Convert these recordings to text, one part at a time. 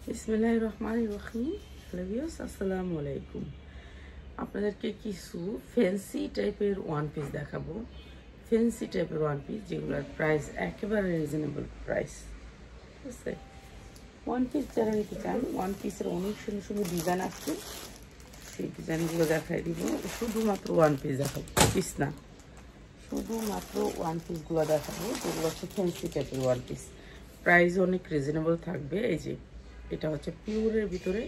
বিসমিল্লাহির রহমানির রহিম। Hello viewers, আসসালামু আলাইকুম। আপনাদেরকে কিছু ফ্যান্সি টাইপের ওয়ান পিস দেখাবো। ফ্যান্সি টাইপের ওয়ান পিস যেগুলোর প্রাইস একেবারে রিজনেবল প্রাইস। ঠিক আছে, ওয়ান পিস যারা নিতে চান, ওয়ান পিসের অনেক সুন্দর সুন্দর ডিজাইন আছে, সেই ডিজাইনগুলো দেখাই দিব। শুধুমাত্র ওয়ান পিস দেখাবো, পিস না, শুধুমাত্র ওয়ান পিসগুলো দেখাবো যেগুলো হচ্ছে ফ্যান্সি টাইপের ওয়ান পিস। প্রাইস অনেক রিজনেবল থাকবে। এই যে এটা হচ্ছে পিওরের ভিতরে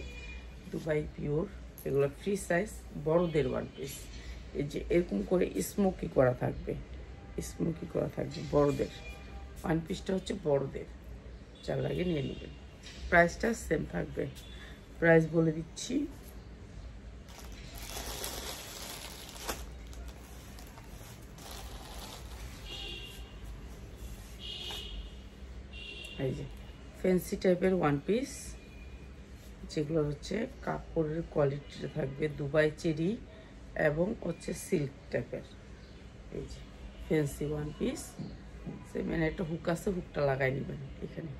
দুবাই পিওর, এগুলো ফ্রি সাইজ বড়দের ওয়ান পিস। এই যে এরকম করে স্মোকি করা থাকবে, স্মোকি করা থাকবে বড়দের ওয়ান পিসটা হচ্ছে বড়দের, যার লাগে নিয়ে নেবেন। প্রাইসটা সেম থাকবে, প্রাইস বলে দিচ্ছি। এই যে ফ্যান্সি টাইপের ওয়ান পিস, যেগুলো হচ্ছে কাপড়ের কোয়ালিটিটা থাকবে দুবাই চেরি এবং হচ্ছে সিল্ক টাইপের। এই যে ফ্যান্সি ওয়ান পিস, সেমেন একটা হুক আছে, হুকটা লাগাই নেবেন এখানে।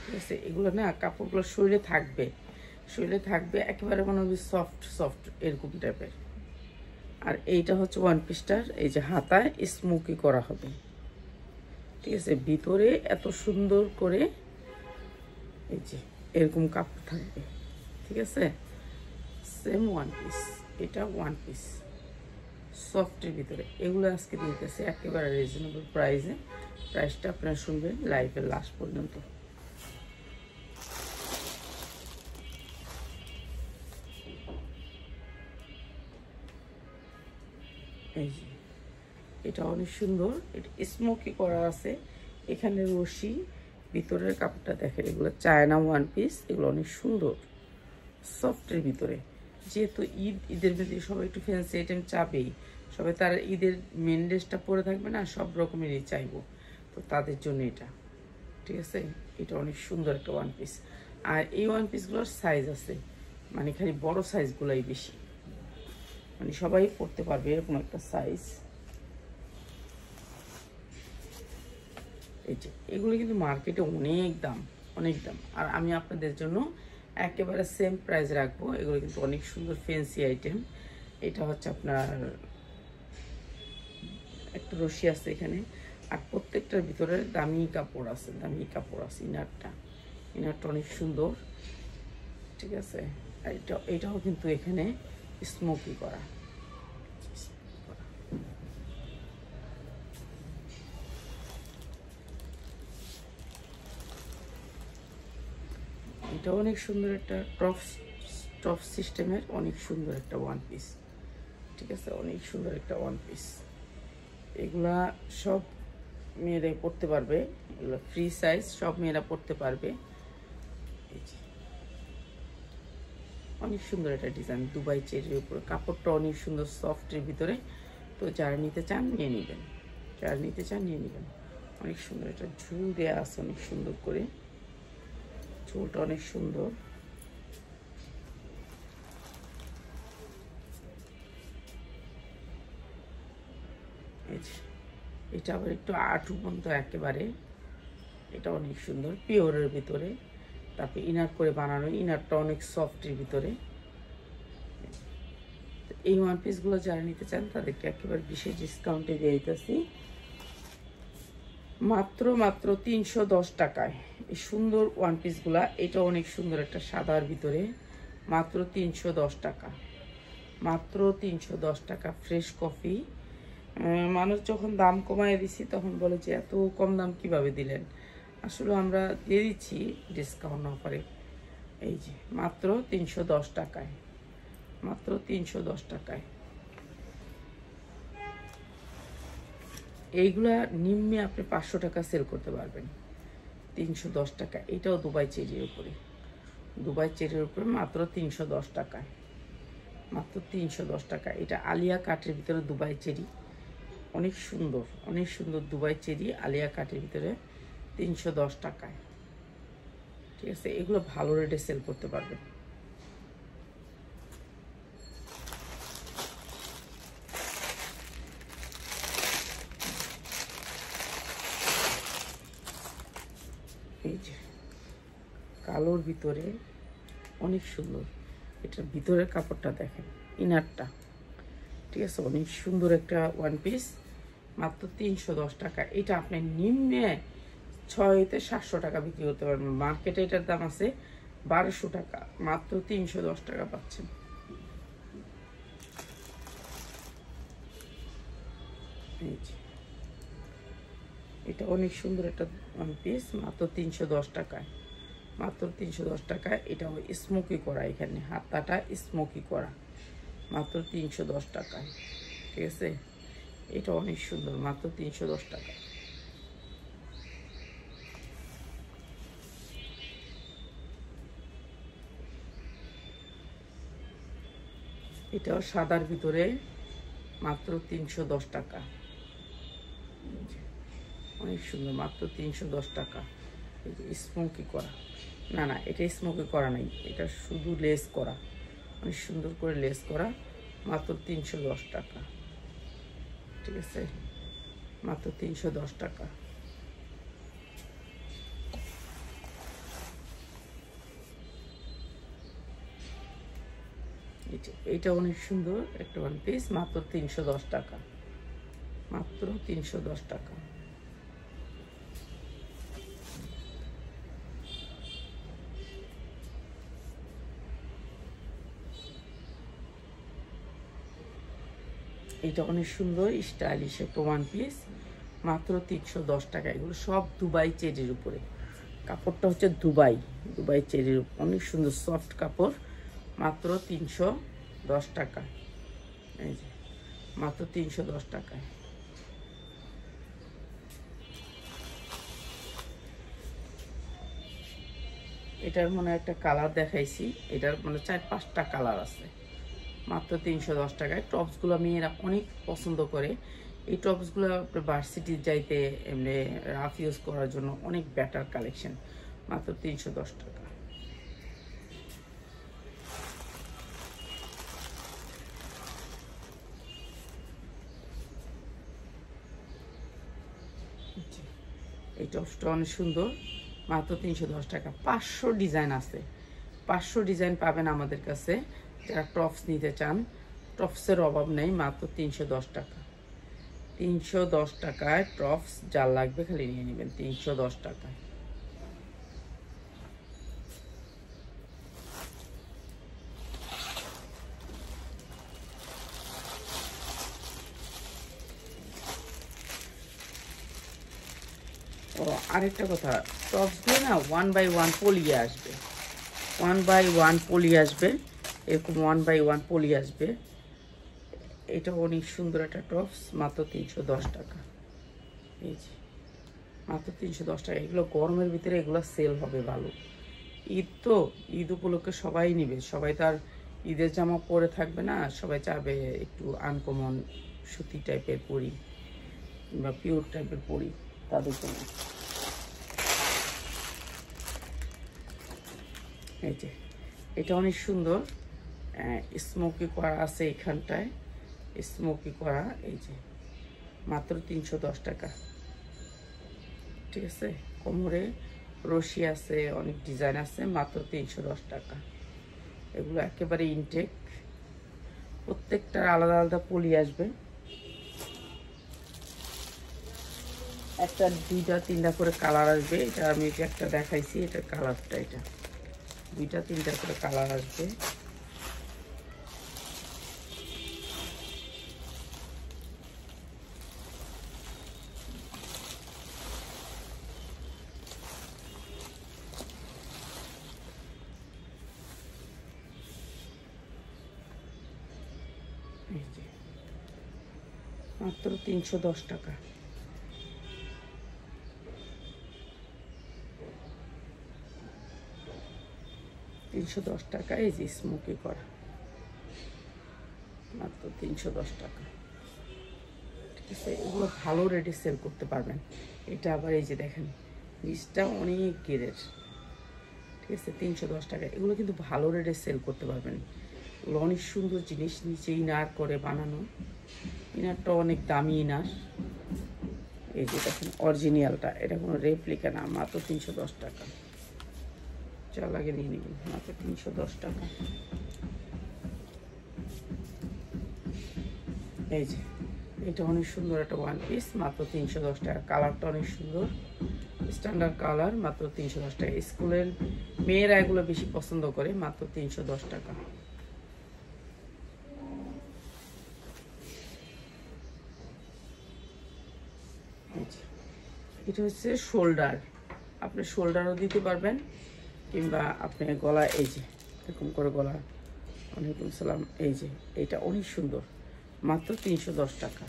ঠিক আছে, এগুলো না কাপড়গুলো শরীরে থাকবে, শরীরে থাকবে একেবারে মনে হবে সফট সফট এরকম টাইপের। আর এইটা হচ্ছে ওয়ান পিসটার এই যে হাতায় স্মোকি করা হবে। ঠিক আছে, ভিতরে এত সুন্দর করে এই যে এরকম কাপড় থাকবে। ঠিক আছে, সেম ওয়ান পিস, এটা ওয়ান পিস সফটের ভিতরে। এগুলো আজকে দিতেছে একেবারে রিজনেবল প্রাইসে। প্রাইসটা আপনারা শুনবেন লাইভের লাস্ট পর্যন্ত। এই যে এটা অনেক সুন্দর, এটা স্মোকি করা আছে, এখানে রশি, ভিতরের কাপড়টা দেখেন, এগুলো চায়না ওয়ান পিস, এগুলো অনেক সুন্দর সফটের ভিতরে। যেহেতু ঈদের ভিতরে সবাই একটু ফ্যান্সি আইটেম চাবেই, সবাই তার ঈদের মেন ড্রেসটা পরে থাকবে না, সব রকমেরই চাইবো, তো তাদের জন্য এটা। ঠিক আছে, এটা অনেক সুন্দর একটা ওয়ান পিস। আর এই ওয়ান পিসগুলোর সাইজ আছে, মানে খালি বড় সাইজগুলোই বেশি, মানে সবাই পরতে পারবে এরকম একটা সাইজ। এই যে এগুলো কিন্তু মার্কেটে অনেক দাম, অনেক দাম, আর আমি আপনাদের জন্য একেবারে সেম প্রাইস রাখবো। এগুলো কিন্তু অনেক সুন্দর ফ্যান্সি আইটেম। এটা হচ্ছে আপনার একটা রশি আছে এখানে, আর প্রত্যেকটার ভিতরে দামি কাপড় আছে, দামি কাপড় আছে। ইনারটা অনেক সুন্দর। ঠিক আছে, আর এটাও কিন্তু এখানে স্মোকি করা। এটা অনেক সুন্দর একটা টপ সিস্টেমের অনেক সুন্দর একটা ওয়ান পিস। ঠিক আছে, অনেক সুন্দর একটা ওয়ান পিস। এগুলা সব মেয়েরাই পরতে পারবে, এগুলো ফ্রি সাইজ, সব মেয়েরা পরতে পারবে। এই যে অনেক সুন্দর একটা ডিজাইন দুবাই চেরির উপরে, কাপড়টা অনেক সুন্দর সফটের ভিতরে। তো যারা নিতে চান নিয়ে নেবেন, যারা নিতে চান নিয়ে নেবেন। অনেক সুন্দর একটা ঝুল দেওয়া আছে, অনেক সুন্দর করে ঝুলটা অনেক সুন্দর। এটা আবার একটু আঁটু পর্যন্ত একেবারে, এটা অনেক সুন্দর পিওরের ভিতরে। তারপরে ইনার করে বানানো, ইনারটা অনেক সফটের ভিতরে। এই ওয়ান পিসগুলো যারা নিতে চান তাদেরকে একেবারে বিশেষ ডিসকাউন্টে দিয়ে দিতেছি, মাত্র 310 টাকায় এই সুন্দর ওয়ান পিসগুলা। এটা অনেক সুন্দর একটা সাদার ভিতরে, মাত্র 310 টাকা, মাত্র 310 টাকা। Fresh coffee. মানুষ যখন দাম কমায় দিছি তখন বলে যে এত কম দাম কিভাবে দিলেন, আসলে আমরা দিয়ে দিচ্ছি ডিসকাউন্ট অফারে। এই যে মাত্র 310 টাকায়, মাত্র 310 টাকায়। এইগুলা নিম্নে আপনি 500 টাকা সেল করতে পারবেন, 310 টাকা। এটাও দুবাই চেরির উপরে, দুবাই চেরির উপরে মাত্র 310 টাকায়, মাত্র 310 টাকা। এটা আলিয়া কাটের ভিতরে দুবাই চেরি, অনেক সুন্দর, অনেক সুন্দর দুবাই চেরি আলিয়া কাটের ভিতরে 310 টাকায়। ঠিক আছে, এগুলো ভালো রেটে সেল করতে পারবেন। এই যে কালোর ভিতরে অনেক সুন্দর। এটার ভিতরের কাপড়টা দেখেন, ইনারটা, ঠিক আছে, অনেক সুন্দর একটা ওয়ান পিস, মাত্র 310 টাকা। এটা আপনি নিম্নে 600-700 টাকা বিক্রি করতে পারবেন। মার্কেটে এটার দাম আছে 1200 টাকা, মাত্র 310 টাকা পাচ্ছেন। এটা অনেক সুন্দর একটা ওয়ান পিস, মাত্র 310 টাকায়, মাত্র 310 টাকায়। এটাও স্মোকি করা, এখানে হাতাটা স্মোকি করা, মাত্র 310 টাকায়, ঠিক আছে। এটা অনেক সুন্দর, মাত্র 310 টাকা। এটাও সাদার ভিতরে, মাত্র 310 টাকা, অনেক সুন্দর, মাত্র 310 টাকা। স্মোকি করা, না না এটা স্মোকি করা নাই, এটা শুধু লেস করা, অনেক সুন্দর করে লেস করা, মাত্র 310 টাকা, ঠিক আছে, মাত্র 310 টাকা। এটা অনেক সুন্দর একটা ওয়ান পিস, মাত্র 310 টাকা, মাত্র 310 টাকা। এটা অনেক সুন্দর স্টাইলিশ একটা ওয়ান পিস, মাত্র 310 টাকা। এগুলো সব দুবাই চেরির উপরে, কাপড়টা হচ্ছে দুবাই চেরির উপর, অনেক সুন্দর সফট কাপড়, মাত্র 310 টাকা। এই যে মাত্র 310 টাকায়। এটার মনে একটা কালার দেখাইছি, এটার মানে 4-5টা কালার আছে, মাত্র 310 টাকায়। টপসগুলো মেয়েরা অনেক পছন্দ করে। এই টপসগুলো ভার্সিটি যাইতে এমনি রাফ ইউজ করার জন্য অনেক বেটার কালেকশন, মাত্র 310 টাকা। এই টপসটা অনেক সুন্দর, মাত্র 310 টাকা। 500 ডিজাইন আছে, 500 ডিজাইন পাবেন আমাদের কাছে। যারা টপস নিতে চান, টপসের অভাব নেই, মাত্র 310 টাকা। 310 টাকায় টপস, যা লাগবে খালি নিয়ে নেবেন, 310 টাকায়। ও আরেকটা কথা, টপসগুলো না 1 বাই 1 পলিয়ে আসবে, 1 বাই 1 পলি আসবে, এরকম 1 বাই 1 পলি আসবে। এটা অনেক সুন্দর একটা টপস, মাত্র 310 টাকা। এই যে মাত্র 310 টাকা। এগুলো গরমের ভিতরে এগুলো সেল হবে ভালো। ঈদ তো, ঈদ উপলক্ষে সবাই নিবে, সবাই তার ঈদের জামা পরে থাকবে না, সবাই চাবে একটু আনকমন সুতি টাইপের পরি বা পিওর টাইপের পরি, তাদের জন্য। এই যে এটা অনেক সুন্দর, স্মোকি করা আছে এখানটায়, স্মোকি করা, এই যে মাত্র 310 টাকা, ঠিক আছে। কোমরে রশি আছে, অনেক ডিজাইন আছে, মাত্র 310 টাকা। এগুলো একেবারে ইনটেক, প্রত্যেকটার আলাদা আলাদা পলি আসবে, একটা 2টা 3টা করে কালার আসবে। এটা আমি একটা দেখাইছি, এটা কালারটা, এটা 2টা 3টা করে কালার আসবে। মাত্র 310 টাকা। এই যে স্মোকি করা, মাত্র 310 টাকা, ঠিক আছে। এগুলো ভালো রেটে সেল করতে পারবেন। এটা আবার এই যে দেখেন, নিচটা অনেক গেরের, ঠিক আছে, 310 টাকা। এগুলো কিন্তু ভালো রেটে সেল করতে পারবেন। এগুলো অনেক সুন্দর জিনিস, নিচে ইনার করে বানানো, ইনারটা অনেক দামি ইনার। এই যে দেখেন অরিজিনালটা, এটা কোনো রেপ্লিকা না, মাত্র 310 টাকা। যা লাগে নিয়ে নেবেন, মাত্র 310 টাকা। এই যে এটা অনেক সুন্দর একটা ওয়ান পিস, মাত্র 310 টাকা। কালারটা অনেক সুন্দর, স্ট্যান্ডার্ড কালার, মাত্র 310 টাকা। স্কুলের মেয়েরা এগুলো বেশি পছন্দ করে, মাত্র 310 টাকা। এটা হচ্ছে শোল্ডার, আপনি শোল্ডারও দিতে পারবেন, কিংবা আপনি গলা, এই যে এরকম করে গলা। ওয়ালাইকুম সালাম। এই যে এটা অনেক সুন্দর, মাত্র 310 টাকা।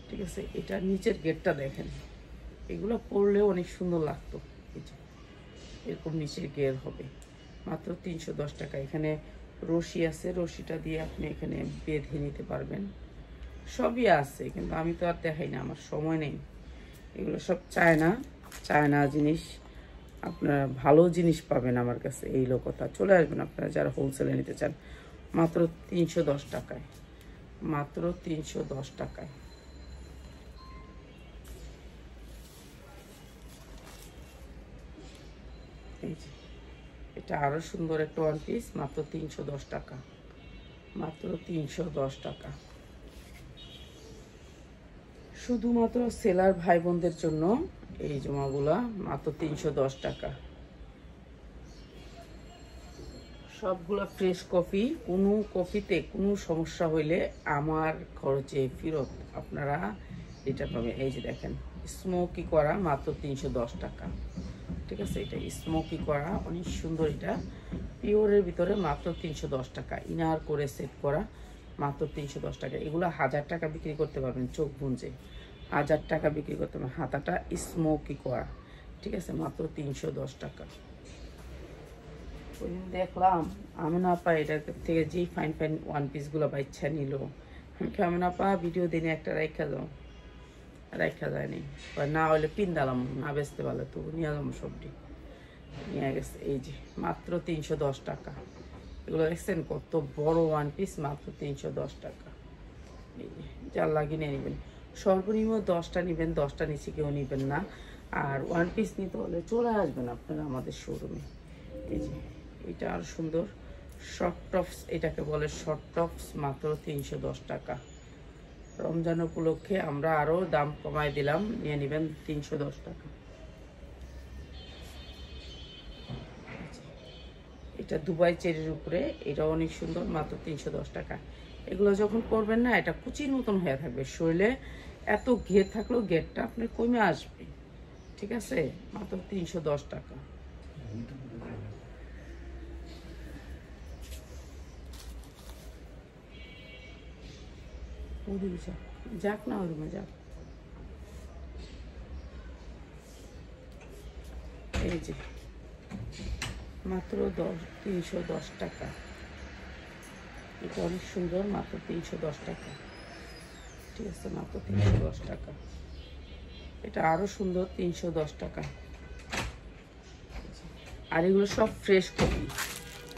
ঠিক আছে, এটা নিচের গেটটা দেখেন, এগুলো পরলেও অনেক সুন্দর লাগতো। এই যে এরকম নিচের গের হবে, মাত্র 310 টাকা। এখানে রশি আছে, রশিটা দিয়ে আপনি এখানে বেঁধে নিতে পারবেন। সবই আছে, কিন্তু আমি তো আর দেখাই না, আমার সময় নেই। এগুলো সব চায়না জিনিস, আপনারা ভালো জিনিস পাবেন আমার কাছে, এই লোকতা। চলে আসবেন আপনারা যারা হোলসেলে নিতে চান, মাত্র 310 টাকায়, মাত্র 310 টাকায়। এই যে এটা আরো সুন্দর একটা ওয়ান পিস, মাত্র 310 টাকা, মাত্র 310 টাকা। শুধুমাত্র সেলার ভাই বোনদের জন্য এই জামাগুলা, মাত্র 310 টাকা। সবগুলো ফ্রেশ কপি, কোনো কপিতে কোনো সমস্যা হইলে আমার খরচে ফেরত আপনারা এটা পাবেন। এই যে দেখেন, স্মোকি করা, মাত্র 310 টাকা। ঠিক আছে, এটা স্মোকি করা, অনেক সুন্দর। এটা পিওরের ভিতরে, মাত্র 310 টাকা। ইনার করে সেট করা, মাত্র 310 টাকা। এগুলো 1000 টাকা বিক্রি করতে পারবেন, চোখ বুঁজে 1000 টাকা বিক্রি করতে পারবেন। হাতাটা স্মোকি করা, ঠিক আছে, মাত্র 310 টাকা। ওই দেখলাম আমিনা আপা এটা থেকে যেই ফাইন ফাইন ওয়ান পিসগুলো বাচ্চা নিল, আমিনা আপা ভিডিও দিনে একটা রাখা যায়নি, না হলে পিন্দালাম, না বেচতে পারলে তো নিয়ে যাবো, সবটি নিয়ে গেছে। এই যে মাত্র 310 টাকা। এগুলো দেখছেন কত বড় ওয়ান পিস, মাত্র 310 টাকা। এই যে যার লাগিয়ে নিয়ে নেবেন, সর্বনিম্ন 10টা নেবেন, 10টা নিচে কেউ নেবেন না। আর ওয়ান পিস নিতে হলে চলে আসবেন আপনারা আমাদের শোরুমে। এই যে এটা আর সুন্দর শর্ট টপস, এটাকে বলে শর্ট টপস, মাত্র 310 টাকা। রমজান উপলক্ষে আমরা আরো দাম কমায় দিলাম, নিয়ে নেবেন 310 টাকা। এটা দুবাই চেরির উপরে, এটা অনেক সুন্দর, মাত্র 310 টাকা। এগুলো যখন করবেন না, এটা কুচির মতন হয়ে থাকবে, শরীরে এত ঘের থাকলেও ঘেরটা আপনার কমে আসবে। ঠিক আছে, মাত্র 310 টাকা। যাক না, ওই রুমে যাক। এই যে মাত্র 310 টাকা। এটা অনেক সুন্দর, মাত্র 310 টাকা। ঠিক আছে, মাত্র 310 টাকা। এটা আরো সুন্দর, 310 টাকা। আর এগুলো সব fresh copy,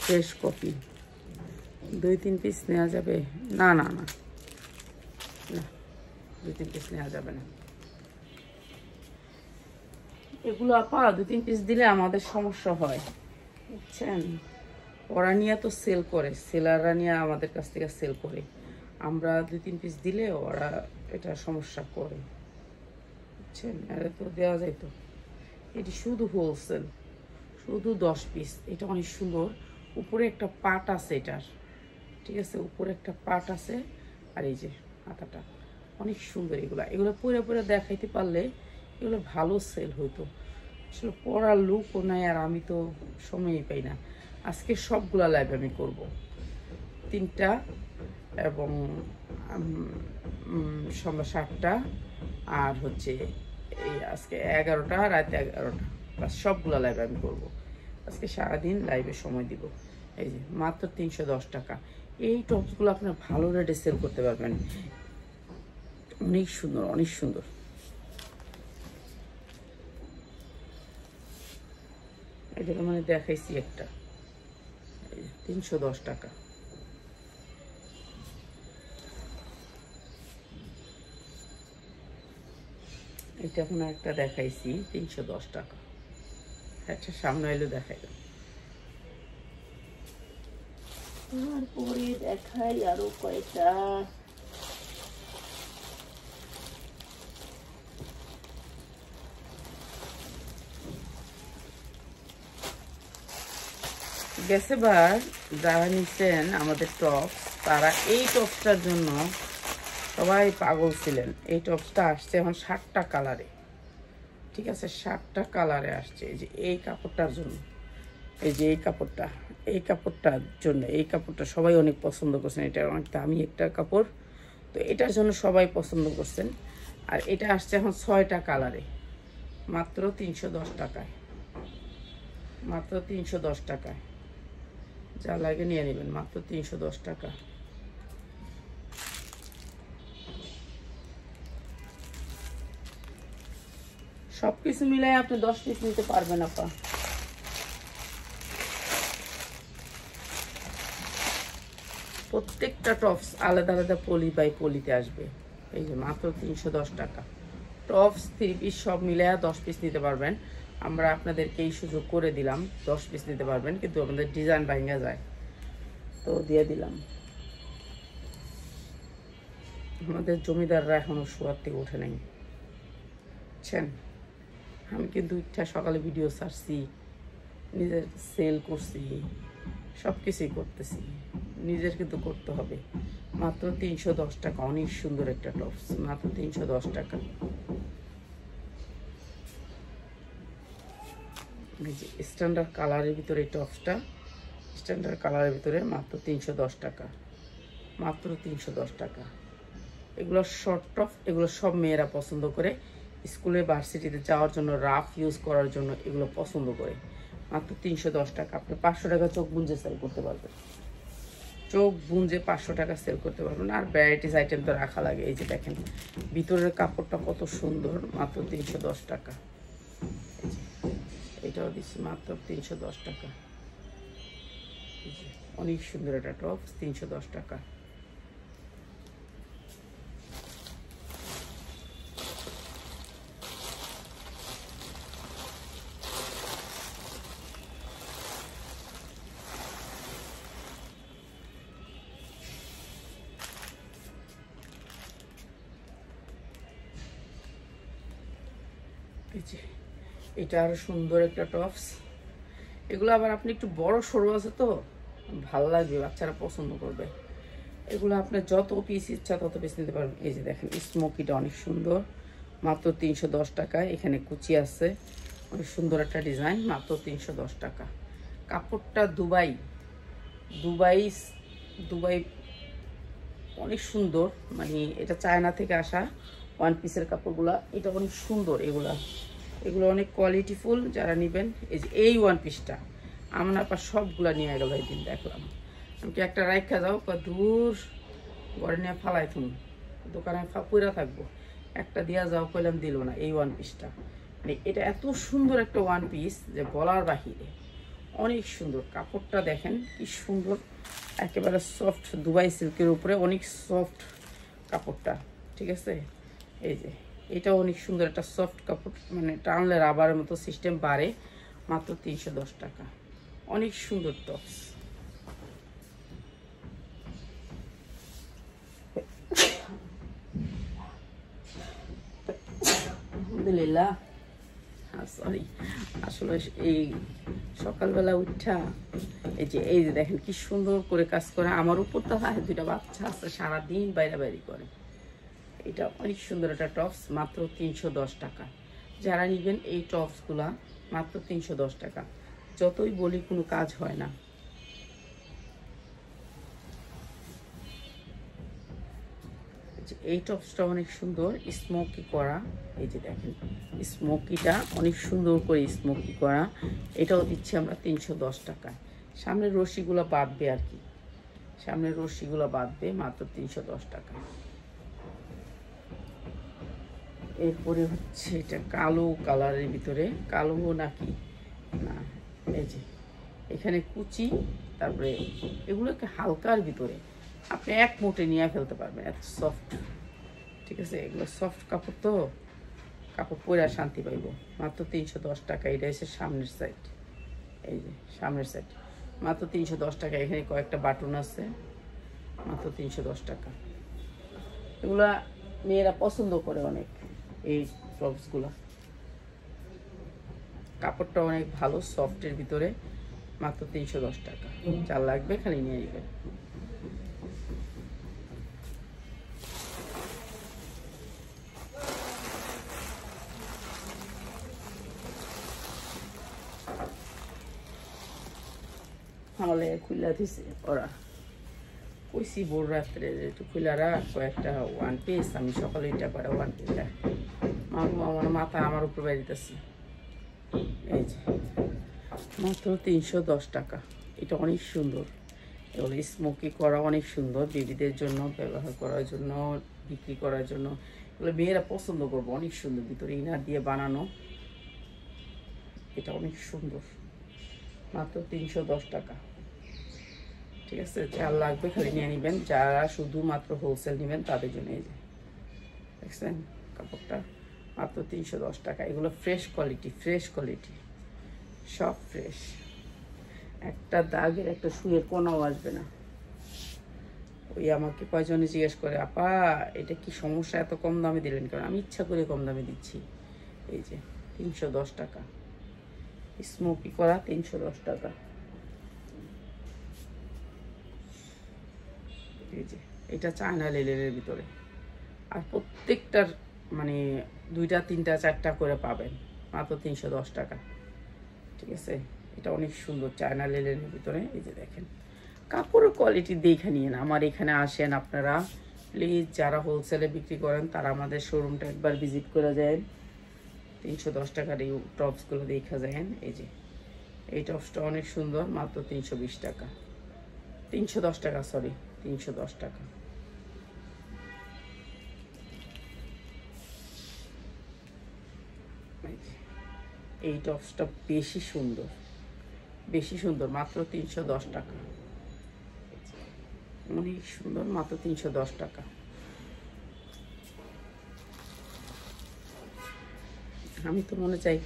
fresh copy. 2-3 piece নেওয়া যাবে? না না না না, 2-3 পিস নেওয়া যাবে না। এগুলো আপা 2-3 পিস দিলে আমাদের সমস্যা হয়, বুঝছেন। ওরা নিয়ে তো সেল করে, সেলাররা নিয়ে আমাদের কাছ থেকে সেল করে, আমরা 2-3 পিস দিলে ওরা এটা সমস্যা করে, বুঝছেন। এটা তো দেওয়া যায় তো। এটি শুধু হোলসেল, শুধু 10 পিস। এটা অনেক সুন্দর, উপরে একটা পাট আছে এটার, ঠিক আছে, উপরে একটা পাট আছে। আর এই যে হাতাটা অনেক সুন্দর। এগুলো পরে পরে দেখাইতে পারলে এগুলো ভালো সেল হইতো। আসলে পরার লুকও নাই, আর আমি তো সময়ই পাই না। আজকে সবগুলা লাইভ আমি করব, 3টা এবং সন্ধ্যা 7টা, আর হচ্ছে এই আজকে 11টা, রাতে 11টা, বাস সবগুলা লাইভ আমি করব। আজকে সারাদিন লাইভে সময় দিব। এই যে মাত্র 310 টাকা। এই টপসগুলো আপনার ভালো রেটে সেল করতে পারবেন, অনেক সুন্দর, অনেক সুন্দর। এটা মানে দেখাইছি একটা, 310 টাকা। এটা এখন একটা দেখাইছি 310 টাকা। একটা সামনে এলো দেখাইলাম। তারপরে দেখাই আরো কয়েকটা। গেছেবার যারা নিচ্ছেন আমাদের টপস, তারা এই টপসটার জন্য সবাই পাগল ছিলেন। এই টপসটা আসছে এখন 7টা কালারে, ঠিক আছে, 7টা কালারে আসছে। এই যে এই কাপড়টার জন্য, এই যে এই কাপড়টার জন্য, এই কাপড়টা সবাই অনেক পছন্দ করছেন। এটা অনেক দামি একটা কাপড়, তো এটার জন্য সবাই পছন্দ করছেন। আর এটা আসছে এখন 6টা কালারে, মাত্র 310 টাকায়, মাত্র 310 টাকায়। যা লাগে নিয়ে নেবেন, মাত্র 310 টাকা। সবকিছু মিলাই আপনি 10 পিস নিতে পারবেন আপা। প্রত্যেকটা টপস আলাদা আলাদা পলি বাই পলিতে আসবে। এই যে মাত্র 310 টাকা। টপস 3 পিস সব মিলাই 10 পিস নিতে পারবেন। আমরা আপনাদেরকে এই সুযোগ করে দিলাম, 10 পিস নিতে পারবেন, কিন্তু আমাদের ডিজাইন ভাঙা যায়, তো দিয়ে দিলাম। আমাদের জমিদাররা এখনো শোয়ার থেকে ওঠে নাই, বুঝছেন। আমি কিন্তু সকালে ভিডিও ছাড়ছি, নিজের সেল করছি, সব কিছুই করতেছি, নিজের কিন্তু করতে হবে। মাত্র 310 টাকা, অনেক সুন্দর একটা টপস, মাত্র 310 টাকা। এই যে স্ট্যান্ডার্ড কালারের ভিতরে এই টপসটা, স্ট্যান্ডার্ড কালারের ভিতরে মাত্র 310 টাকা, মাত্র 310 টাকা। এগুলো শর্ট টপ, এগুলো সব মেয়েরা পছন্দ করে, স্কুলে ভার্সিটিতে যাওয়ার জন্য, রাফ ইউজ করার জন্য এগুলো পছন্দ করে। মাত্র 310 টাকা। আপনি 500 টাকা চোখ বুঞ্জে সেল করতে পারবেন, চোখ বুঞ্জে 500 টাকা সেল করতে পারবেন। আর ভ্যারাইটিস আইটেম তো রাখা লাগে। এই যে দেখেন ভিতরের কাপড়টা কত সুন্দর, মাত্র 310 টাকা। এটাও দিচ্ছি মাত্র 310 টাকা। অনেক সুন্দর একটা টপ, 310 টাকা। এটা আরো সুন্দর একটা টপস। এগুলো আবার আপনি একটু বড় সরু আছে তো ভালো লাগবে, বাচ্চারা পছন্দ করবে। এগুলো আপনার যত পিস ইচ্ছা তত পিস নিতে পারবেন। এই যে দেখেন স্মোকিটা অনেক সুন্দর, মাত্র 310 টাকায়। এখানে কুচি আছে, অনেক সুন্দর একটা ডিজাইন, মাত্র 310 টাকা। কাপড়টা দুবাই দুবাই দুবাই অনেক সুন্দর, মানে এটা চায়না থেকে আসা ওয়ান পিসের কাপড়গুলা। এটা অনেক সুন্দর, এগুলো অনেক কোয়ালিটিফুল। যারা নেবেন, এই যে এই ওয়ান পিসটা আমার আপা সবগুলা নিয়ে গেল। এই দিন দেখলাম, আমি কি একটা রাইখা যাও, দূর ঘরে নিয়ে ফালাই থুন, দোকানে পুরা থাকবো, একটা দিয়া যাও কইলাম, দিল না। এই ওয়ান পিসটা, মানে এটা এত সুন্দর একটা ওয়ান পিস যে বলার বাহিরে, অনেক সুন্দর। কাপড়টা দেখেন কি সুন্দর, একেবারে সফট, দুবাই সিল্কের উপরে অনেক সফট কাপড়টা, ঠিক আছে। এই যে এটা অনেক সুন্দর একটা সফট কাপড়, মানে টানলে রাবারের মতো সিস্টেম বাড়ে, মাত্র 310 টাকা। অনেক সুন্দর টপস। আলহামদুলিল্লাহ, সরি, আসলে এই সকালবেলা উঠা এই যে দেখেন কি সুন্দর করে কাজ করে। আমার উপর তো দুইটা বাচ্চা আছে, সারাদিন বাইরে বাইরে করে। এটা অনেক সুন্দর একটা টপস, মাত্র 310 টাকা। যারা নেবেন এই টপসগুলা মাত্র 310 টাকা। যতই বলি কোনো কাজ হয় না। এই টপসটা অনেক সুন্দর, স্মোকি করা। এই যে দেখেন স্মোকিটা অনেক সুন্দর করে স্মোকি করা। এটাও দিচ্ছি আমরা 310 টাকা। সামনের রশিগুলো বাঁধবে আর কি, সামনের রশিগুলো বাঁধবে, মাত্র 310 টাকা। এরপরে হচ্ছে এটা কালো কালারের ভিতরে, কালো নাকি না, এই যে এখানে কুচি, তারপরে এগুলোকে হালকার ভিতরে আপনি এক মুঠে নিয়ে ফেলতে পারবেন, এত সফট, ঠিক আছে। এগুলো সফট কাপড় তো, কাপড় পরে শান্তি পাইব। মাত্র 310 টাকা। এটা হচ্ছে সামনের সাইড, এই যে সামনের সাইড মাত্র 310 টাকা। এখানে কয়েকটা বাটন আছে, মাত্র 310 টাকা। এগুলা মেয়েরা পছন্দ করে অনেক, এই টপসগুলা। কাপড়টা অনেক ভালো, সফটের ভিতরে, মাত্র 310 টাকা। যার লাগবে খালি নিয়ে নেবেন। হলে খুলে দিছে ওরা, কইছি ভোর রাত্রে একটু খুলে রাখ কয়েকটা ওয়ান পিস। আমি সকালে এটা করে ওয়ান পিস দেখ, আমার মাথা আমার উপর বেরিতেছে। এই যে মাত্র 310 টাকা। এটা অনেক সুন্দর, এগুলো স্মোকি করা অনেক সুন্দর, বেবিদের জন্য ব্যবহার করার জন্য, বিক্রি করার জন্য। এগুলো মেয়েরা পছন্দ করবো, অনেক সুন্দর, ভিতরে ইনার দিয়ে বানানো। এটা অনেক সুন্দর, মাত্র 310 টাকা। ঠিক আছে, যার লাগবে খালি নিয়ে নেবেন। যারা শুধুমাত্র হোলসেল নেবেন তাদের জন্য। এই যে দেখছেন কাপড়টা, মাত্র 310 টাকা। এগুলো ফ্রেশ কোয়ালিটি, ফ্রেশ কোয়ালিটি, সব ফ্রেশ। একটা দাগের একটা সুইয়ের কোনাও আসবে না। ওই আমাকে কয়জনে জিজ্ঞেস করে, আপা এটা কি সমস্যা, এত কম দামে দিলেন? কারণ আমি ইচ্ছা করে কম দামে দিচ্ছি। এই যে 310 টাকা, স্মোকি করা 310 টাকা। এই যে এটা চায়না লেলের ভিতরে, আর প্রত্যেকটার মানে 2টা 3টা 4টা করে পাবেন, মাত্র 310 টাকা। ঠিক আছে, এটা অনেক সুন্দর চায়না লেলের ভিতরে। এই যে দেখেন কাপড়ের কোয়ালিটি দেখে নিন। আমার এখানে আসেন আপনারা প্লিজ, যারা হোলসেলে বিক্রি করেন তারা আমাদের শোরুমটা একবার ভিজিট করে যায়। 310 টাকার এই টপসগুলো দেখা যায়। এই যে এই টপসটা অনেক সুন্দর, মাত্র 320 টাকা, 310 টাকা, সরি 310 টাকা। এই টপসটা বেশি সুন্দর, বেশি সুন্দর, মাত্র 310 টাকা। অনেক সুন্দর, মাত্র 310 টাকা। আমি তো মনে চাই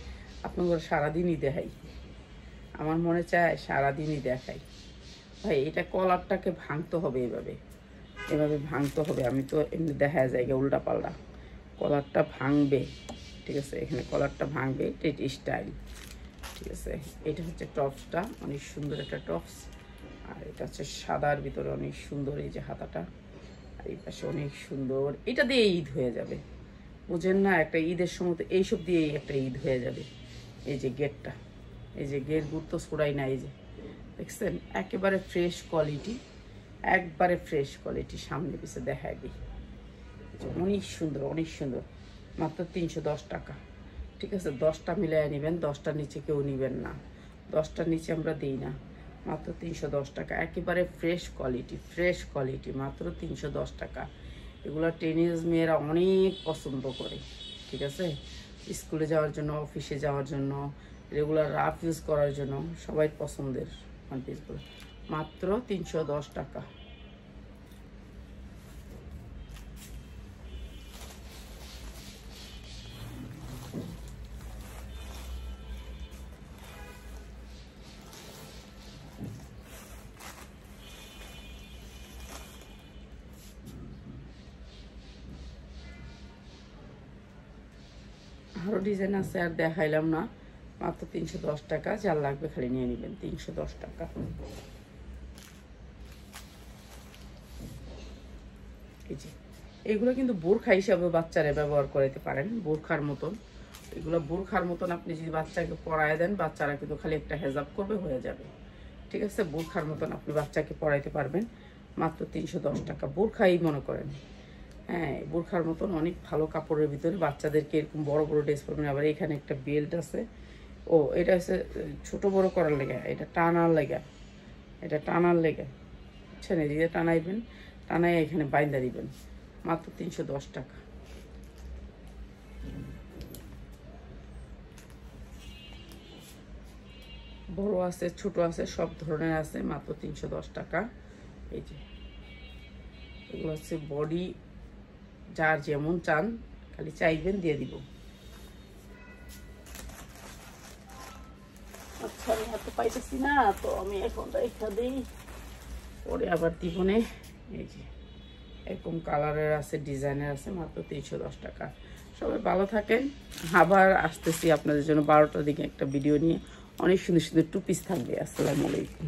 আপনাদের সারাদিনই দেখাই, আমার মনে চায় সারাদিনই দেখাই। ভাই এটা কলারটাকে ভাঙতে হবে, এভাবে এভাবে ভাঙতে হবে। আমি তো এমনি দেখা যায় উল্টা পাল্টা, কলারটা ভাঙবে। ঠিক আছে, এখানে কলারটা ভাঙবে, এটা স্টাইল। ঠিক আছে, এটা হচ্ছে টপসটা, অনেক সুন্দর একটা টপস। আর এটা হচ্ছে সাদার ভিতরে অনেক সুন্দর। এই যে হাতাটা, আর এই পাশে অনেক সুন্দর। এটা দিয়ে ঈদ হয়ে যাবে, বুঝেন না? একটা ঈদের সময় তো এইসব দিয়েই একটা ঈদ হয়ে যাবে। এই যে গেটটা, এই যে গেট গুড় তো ছড়াই না। এই যে দেখছেন একেবারে ফ্রেশ কোয়ালিটি, একবারে ফ্রেশ কোয়ালিটি। সামনে পিছে দেখাই দিই, অনেক সুন্দর, অনেক সুন্দর, মাত্র 310 টাকা। ঠিক আছে, 10টা মিলাই নেবেন, 10টার নিচে কেউ নেবেন না, 10টার নিচে আমরা দিই না। মাত্র 310 টাকা, একেবারে ফ্রেশ কোয়ালিটি, ফ্রেশ কোয়ালিটি, মাত্র 310 টাকা। এগুলো টিনেজ মেয়েরা অনেক পছন্দ করে। ঠিক আছে, স্কুলে যাওয়ার জন্য, অফিসে যাওয়ার জন্য, রেগুলার রাফ ইউজ করার জন্য সবাই পছন্দের ওয়ান পিসগুলো, মাত্র 310 টাকা। আরও ডিজাইন আছে, আর দেখাইলাম না, মাত্র 310 টাকা। যার লাগবে খালি নিয়ে নেবেন, 310 টাকা। এই যে এগুলো কিন্তু বোরখা হিসাবে বাচ্চারা ব্যবহার করতে পারেন, বোরখার মতন। এগুলো বোরখার মতন আপনি যদি বাচ্চাকে পরায় দেন, বাচ্চারা কিন্তু খালি একটা হেজাব করবে, হয়ে যাবে। ঠিক আছে, বোরখার মতন আপনি বাচ্চাকে পরাইতে পারবেন, মাত্র 310 টাকা। বোরখাই মনে করেন, হ্যাঁ বোরখার মতন অনেক ভালো কাপড়ের ভিতরে বাচ্চাদেরকে এরকম বড় বড় ড্রেস পরবেন। আবার এখানে একটা বেল্ট আছে, ও এটা হচ্ছে ছোট বড় করার লেগে, এটা টানার লেগে, এটা টানার লেগে, বুঝছেন? এই যে টানাইবেন, টানাই এখানে বাইন্দা দিবেন, মাত্র 310 টাকা। বড় আছে, ছোট আছে, সব ধরনের আছে, মাত্র 310 টাকা। এই যে এগুলো হচ্ছে বডি, যার যেমন চান খালি চাইবেন, দিয়ে দিব। আচ্ছা, আমি হাতে পাইতেছি না, তো আমি এখন রেখা দিই, পরে আবার দিবনে। এই যে এরকম কালারের আছে, ডিজাইনের আছে, মাত্র 310 টাকা। সবাই ভালো থাকেন, আবার আসতেছি আপনাদের জন্য 12টার দিকে একটা ভিডিও নিয়ে। অনেক সুন্দর সুন্দর টু পিস থাকবে। আসসালামু আলাইকুম।